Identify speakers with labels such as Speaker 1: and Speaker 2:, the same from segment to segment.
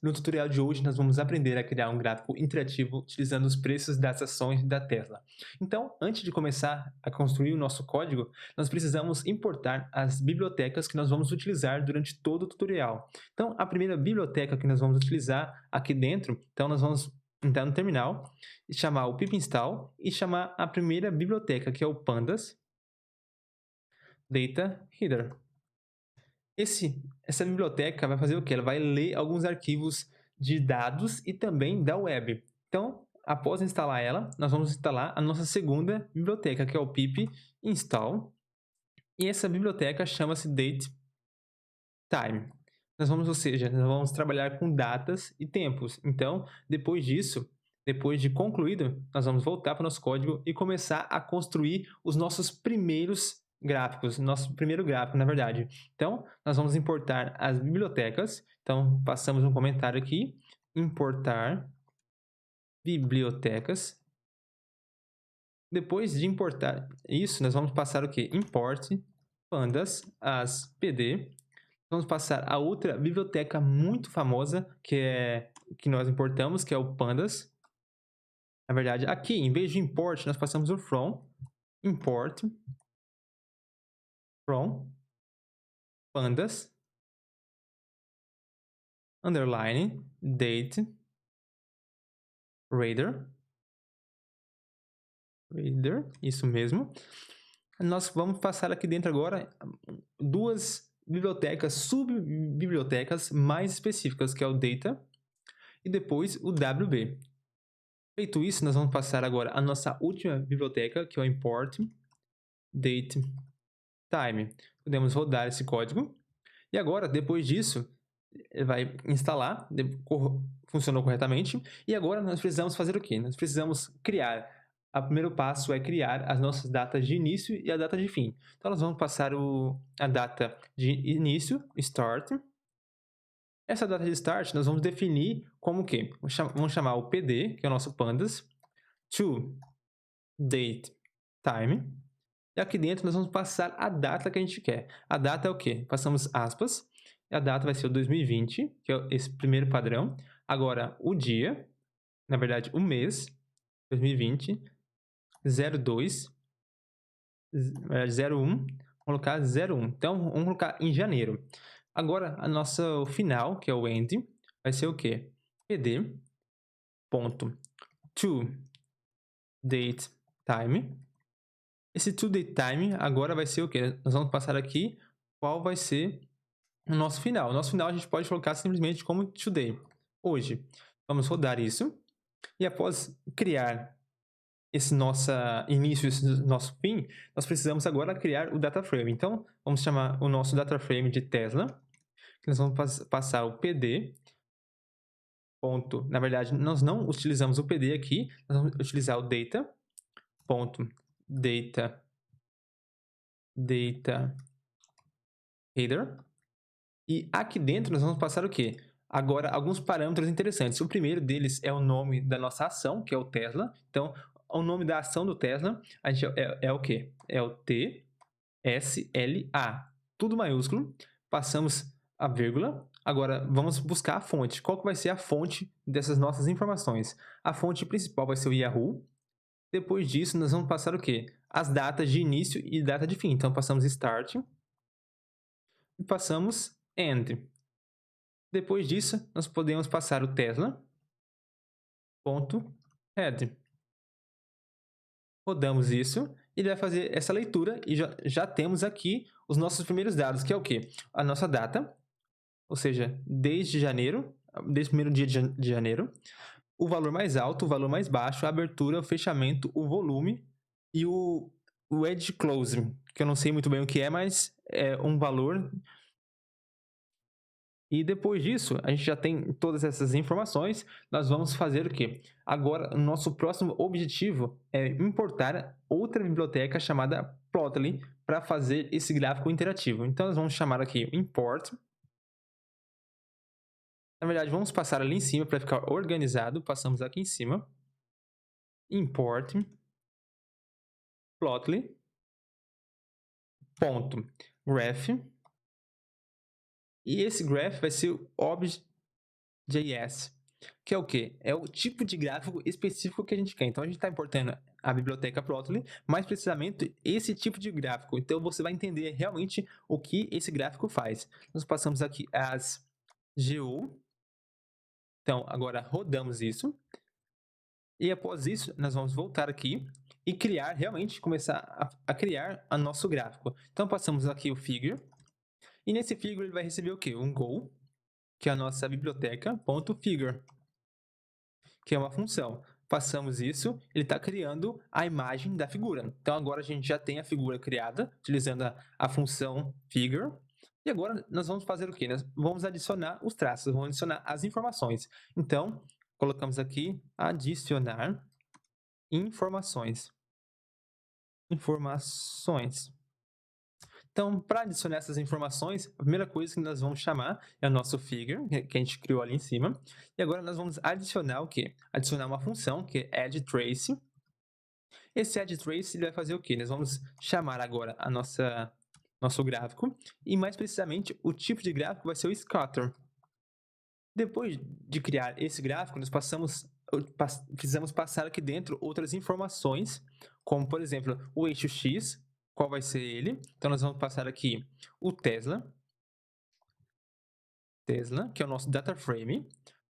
Speaker 1: No tutorial de hoje, nós vamos aprender a criar um gráfico interativo utilizando os preços das ações da Tesla. Então, antes de começar a construir o nosso código, nós precisamos importar as bibliotecas que nós vamos utilizar durante todo o tutorial. Então, a primeira biblioteca que nós vamos utilizar aqui dentro, então nós vamos entrar no terminal, e chamar o pip install e chamar a primeira biblioteca, que é o pandas data header. Essa biblioteca vai fazer o quê? Ela vai ler alguns arquivos de dados e também da web. Então, após instalar ela, nós vamos instalar a nossa segunda biblioteca, que é o pip install. E essa biblioteca chama-se datetime. Ou seja, nós vamos trabalhar com datas e tempos. Então, depois disso, depois de concluído, nós vamos voltar para o nosso código e começar a construir os nossos primeiros gráficos, nosso primeiro gráfico, na verdade. Então, nós vamos importar as bibliotecas. Então, passamos um comentário aqui, importar bibliotecas. Depois de importar isso, nós vamos passar o quê? Import pandas as pd. Vamos passar a outra biblioteca muito famosa que nós importamos, que é o pandas. Na verdade, aqui, em vez de import, nós passamos o from, import from pandas underline date reader, isso mesmo. Nós vamos passar aqui dentro agora duas bibliotecas, subbibliotecas mais específicas, que é o data e depois o wb. Feito isso, nós vamos passar agora a nossa última biblioteca, que é o import datetime. Podemos rodar esse código. E agora, depois disso, ele vai instalar, funcionou corretamente. E agora nós precisamos fazer o quê? Nós precisamos criar. O primeiro passo é criar as nossas datas de início e a data de fim. Então, nós vamos passar a data de início, start. Essa data de start, nós vamos definir como que? Vamos chamar o PD, que é o nosso pandas, to date time. E aqui dentro nós vamos passar a data que a gente quer. A data é o quê? Passamos aspas. E a data vai ser o 2020, que é esse primeiro padrão. Agora, o dia, na verdade, o mês, 2020, 02, na verdade, 01, vamos colocar 01. Então, vamos colocar em janeiro. Agora, o final, que é o end, vai ser o quê? pd ponto to date time. Esse to date time agora vai ser o quê? Nós vamos passar aqui qual vai ser o nosso final. O nosso final a gente pode colocar simplesmente como today, hoje. Vamos rodar isso. E após criar esse nosso início, esse nosso fim, nós precisamos agora criar o data frame. Então, vamos chamar o nosso data frame de Tesla, que nós vamos passar o PD. Ponto. Na verdade, nós não utilizamos o PD aqui, nós vamos utilizar o data. Ponto. Data header. E aqui dentro nós vamos passar o quê? Agora, alguns parâmetros interessantes. O primeiro deles é o nome da nossa ação, que é o Tesla. Então, o nome da ação do Tesla a gente é o quê? É o TSLA. Tudo maiúsculo. Passamos a vírgula. Agora, vamos buscar a fonte. Qual que vai ser a fonte dessas nossas informações? A fonte principal vai ser o Yahoo. Depois disso, nós vamos passar o quê? As datas de início e data de fim. Então, passamos start e passamos end. Depois disso, nós podemos passar o Tesla.head. Rodamos isso e ele vai fazer essa leitura e já temos aqui os nossos primeiros dados, que é o quê? A nossa data, ou seja, desde janeiro, desde o primeiro dia de janeiro, o valor mais alto, o valor mais baixo, a abertura, o fechamento, o volume e o edge close, que eu não sei muito bem o que é, mas é um valor. E depois disso, a gente já tem todas essas informações, nós vamos fazer o quê? Agora, o nosso próximo objetivo é importar outra biblioteca chamada Plotly para fazer esse gráfico interativo. Então, nós vamos chamar aqui import. Na verdade, vamos passar ali em cima para ficar organizado. Passamos aqui em cima. Import Plotly. Ponto. Graph. E esse graph vai ser o JS, que é o quê? É o tipo de gráfico específico que a gente quer. Então, a gente está importando a biblioteca Plotly, mais precisamente esse tipo de gráfico. Então, você vai entender realmente o que esse gráfico faz. Nós passamos aqui as GU. Então, agora rodamos isso. E após isso, nós vamos voltar aqui e criar, realmente, começar a criar o nosso gráfico. Então, passamos aqui o figure. E nesse figure, ele vai receber o quê? Um goal, que é a nossa biblioteca.figure, que é uma função. Passamos isso, ele está criando a imagem da figura. Então, agora a gente já tem a figura criada, utilizando a função figure. E agora nós vamos fazer o quê? Nós vamos adicionar os traços, vamos adicionar as informações. Então, colocamos aqui adicionar informações. Informações. Então, para adicionar essas informações, a primeira coisa que nós vamos chamar é o nosso figure, que a gente criou ali em cima. E agora nós vamos adicionar o quê? Adicionar uma função, que é addTrace. Esse addTrace ele vai fazer o quê? Nós vamos chamar agora nosso gráfico, e mais precisamente, o tipo de gráfico vai ser o scatter. Depois de criar esse gráfico, nós precisamos passar aqui dentro outras informações, como, por exemplo, o eixo X, qual vai ser ele. Então, nós vamos passar aqui o Tesla, que é o nosso data frame,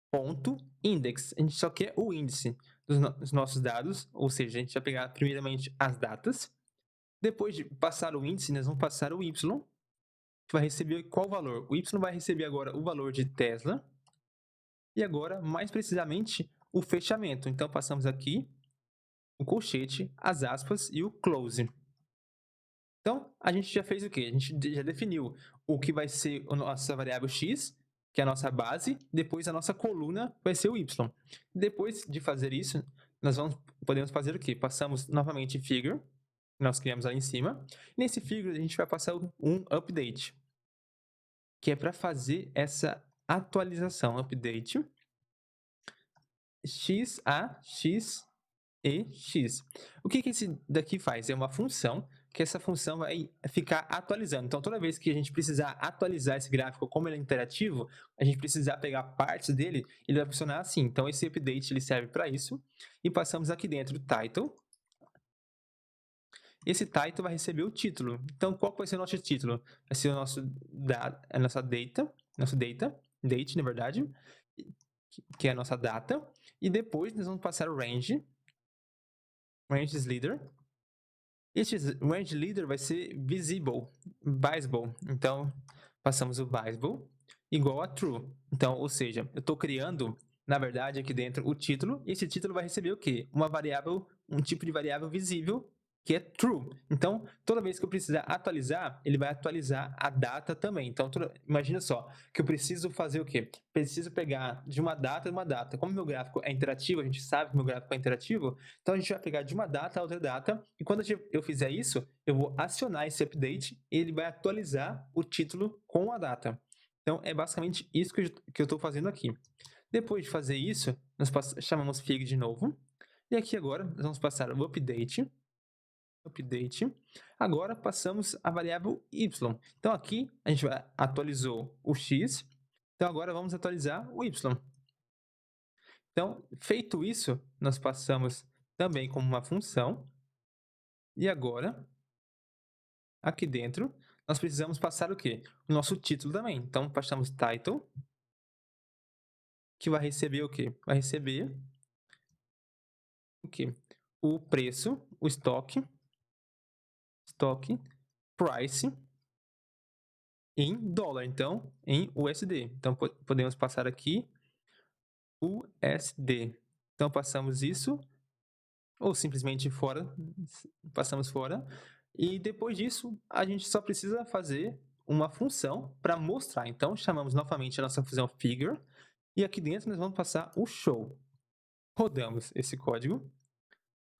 Speaker 1: ponto index. A gente só quer o índice dos nossos dados, ou seja, a gente vai pegar primeiramente as datas. Depois de passar o índice, nós vamos passar o Y, que vai receber qual valor? O Y vai receber agora o valor de Tesla. E agora, mais precisamente, o fechamento. Então, passamos aqui o colchete, as aspas e o close. Então, a gente já fez o quê? A gente já definiu o que vai ser a nossa variável x, que é a nossa base, depois a nossa coluna vai ser o y. Depois de fazer isso, podemos fazer o quê? Passamos novamente figure, que nós criamos ali em cima. Nesse figure, a gente vai passar um update, que é para fazer essa atualização, update, x a x e x. O que esse daqui faz? É uma função, que essa função vai ficar atualizando. Então, toda vez que a gente precisar atualizar esse gráfico, como ele é interativo, a gente precisar pegar partes dele, ele vai funcionar assim. Então, esse update ele serve para isso. E passamos aqui dentro o title. Esse title vai receber o título. Então, qual vai ser o nosso título? Vai ser a nossa date, na verdade, que é a nossa data. E depois nós vamos passar o range leader. Este range leader vai ser visible. Então, passamos o visible igual a true. Então, ou seja, eu estou criando, na verdade, aqui dentro o título, e esse título vai receber o quê? Um tipo de variável visível, que é true. Então, toda vez que eu precisar atualizar, ele vai atualizar a data também. Então, imagina só, que eu preciso fazer o quê? Preciso pegar de uma data a uma data. Como meu gráfico é interativo, a gente sabe que meu gráfico é interativo, então a gente vai pegar de uma data a outra data, e quando eu fizer isso, eu vou acionar esse update, e ele vai atualizar o título com a data. Então, é basicamente isso que eu estou fazendo aqui. Depois de fazer isso, nós chamamos fig de novo, e aqui agora nós vamos passar o update. Agora passamos a variável y. Então aqui a gente atualizou o x, então agora vamos atualizar o y. Então, feito isso, nós passamos também como uma função. E agora, aqui dentro, nós precisamos passar o quê? O nosso título também. Então, passamos title, que vai receber o quê? Vai receber o quê? O preço, o estoque, price, em dólar, então, em USD. Então, podemos passar aqui USD. Então, passamos isso, ou simplesmente passamos fora. E depois disso, a gente só precisa fazer uma função para mostrar. Então, chamamos novamente a nossa função figure, e aqui dentro nós vamos passar o show. Rodamos esse código.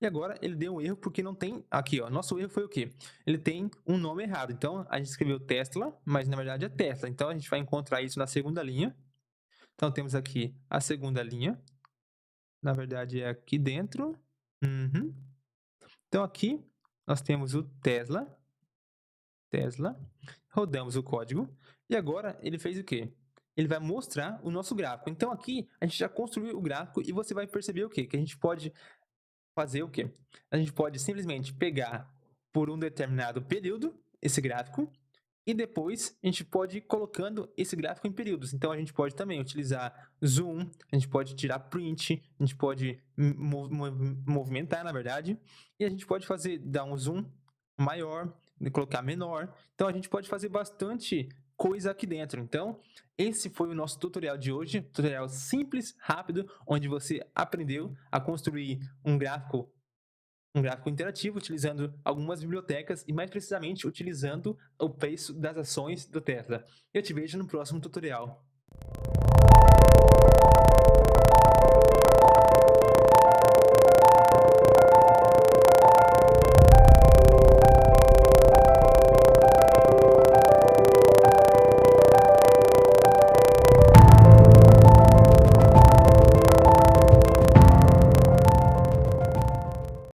Speaker 1: E agora ele deu um erro porque não tem... Aqui, ó, nosso erro foi o quê? Ele tem um nome errado. Então, a gente escreveu Tesla, mas na verdade é Tesla. Então, a gente vai encontrar isso na segunda linha. Então, temos aqui a segunda linha. Na verdade, é aqui dentro. Então, aqui nós temos o Tesla. Rodamos o código. E agora ele fez o quê? ele vai mostrar o nosso gráfico. Então aqui a gente já construiu o gráfico e você vai perceber o quê? Que a gente pode fazer o quê? A gente pode simplesmente pegar por um determinado período esse gráfico e depois a gente pode ir colocando esse gráfico em períodos. Então a gente pode também utilizar zoom, a gente pode tirar print, a gente pode movimentar, na verdade, e a gente pode dar um zoom maior, colocar menor. Então a gente pode fazer bastante coisa aqui dentro. Então, esse foi o nosso tutorial de hoje, tutorial simples, rápido, onde você aprendeu a construir um gráfico interativo utilizando algumas bibliotecas e mais precisamente utilizando o preço das ações do Tesla. Eu te vejo no próximo tutorial.